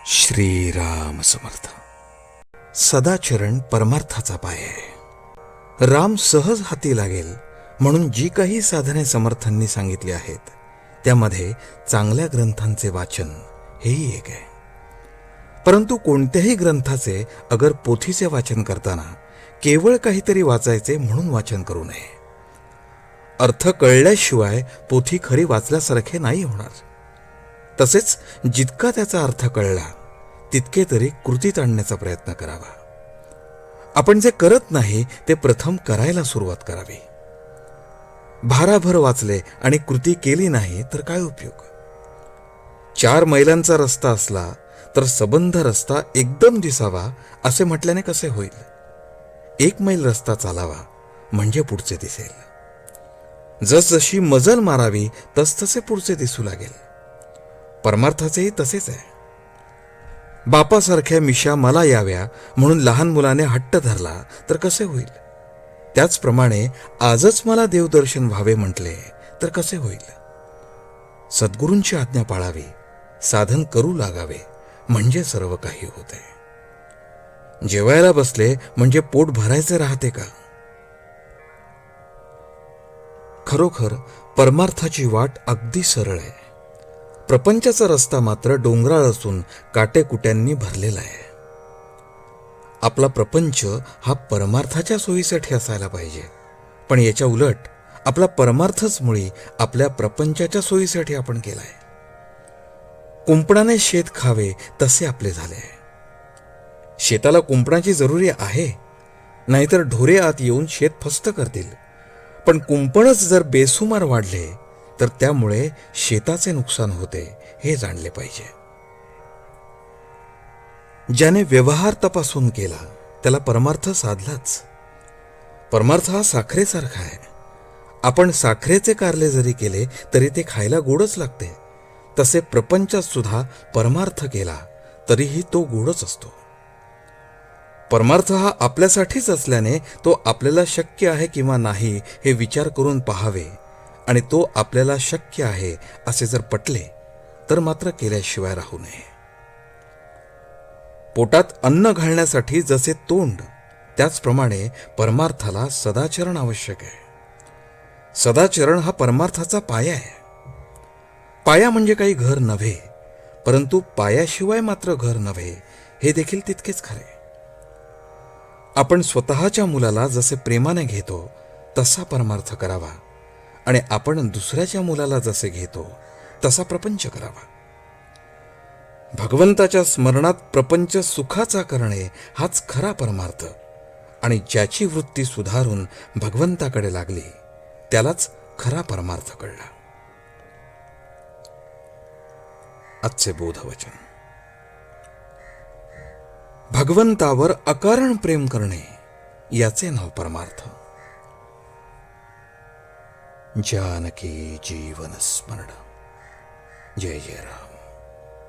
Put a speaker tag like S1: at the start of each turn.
S1: श्रीराम समर्थ. सदाचरण परमार्थाचा पाय आहे. राम सहज हाती लागेल म्हणून जी काही साधने समर्थांनी सांगितली आहेत त्यामध्ये चांगल्या ग्रंथांचे वाचन हेही एक आहे. परंतु कोणत्याही ग्रंथाचे अगर पोथीचे वाचन करताना केवळ काहीतरी वाचायचे म्हणून वाचन करू नये. अर्थ कळल्याशिवाय पोथी खरी वाचल्यासारखे नाही होणार. तसेच जितका त्याचा अर्थ कळला तितके तरी कृतीत आणण्याचा प्रयत्न करावा. आपण जे करत नाही ते प्रथम करायला सुरुवात करावी. भाराभर वाचले आणि कृती केली नाही तर काय उपयोग. 4 मैलांचा रस्ता असला तर सबंध रस्ता एकदम दिसावा असे म्हटल्याने कसे होईल. 1 मैल रस्ता चालावा म्हणजे पुढचे दिसेल. जसजशी मजल मारावी तसतसे पुढचे दिसू लागेल. परमार्थाचेही तसेच आहे. बापासारख्या मिशा मला याव्या म्हणून लहान मुलाने हट्ट धरला तर कसे होईल. त्याचप्रमाणे आजच मला देवदर्शन व्हावे म्हटले तर कसे होईल. सद्गुरूंची आज्ञा पाळावी, साधन करू लागावे म्हणजे सर्व काही होते. जेवायला बसले म्हणजे पोट भरायचे राहते का. खरोखर परमार्थाची वाट अगदी सरळ आहे. प्रपंचाचा रस्ता मात्र डोंगराळ असून काटेकुट्यांनी भरलेला आहे. आपला प्रपंच हा परमार्थाच्या सोयीसाठी असायला पाहिजे, पण याच्या उलट आपला परमार्थच मुळी आपल्या प्रपंचाच्या सोयीसाठी आपण केलाय. कुंपणाने शेत खावे तसे आपले झाले आहे. शेताला कुंपणाची जरुरी आहे, नाहीतर ढोरे आत येऊन शेत फस्त करतील. पण कुंपणच जर बेसुमार वाढले तर त्यामुळे शेताचे नुकसान होते हे जाणले पाहिजे. ज्याने व्यवहार तपासून केला त्याला परमार्थ साधलाच. परमार्थ हा साखरेसारखा आहे. आपण साखरेचे कारले जरी केले तरी ते खायला गोडच लागते. तसे प्रपंचात सुद्धा परमार्थ केला तरीही तो गोडच असतो. परमार्थ हा आपल्यासाठीच असल्याने तो आपल्याला शक्य आहे किंवा नाही हे विचार करून पाहावे आणि तो आपल्याला शक्य आहे असे जर पटले तर मात्र केल्याशिवाय राहू नये. पोटात अन्न घालण्यासाठी जसे तोंड त्याचप्रमाणे परमार्थाला सदाचरण आवश्यक आहे. सदाचरण हा परमार्थाचा पाया आहे. पाया म्हणजे काही घर नव्हे, परंतु पायाशिवाय मात्र घर नव्हे हे देखील तितकेच खरे. आपण स्वतःच्या मुलाला जसे प्रेमाने घेतो तसा परमार्थ करावा आणि आपण दुसऱ्याच्या मुलाला जसे घेतो तसा प्रपंच करावा. भगवंताच्या स्मरणात प्रपंच सुखाचा करणे हाच खरा परमार्थ आणि ज्याची वृत्ती सुधारून भगवंताकडे लागली त्यालाच खरा परमार्थ कळला. आजचे बोधवचन. भगवंतावर अकारण प्रेम करणे याचे नाव परमार्थ. जानकी जीवन स्मरण. जय जय राम.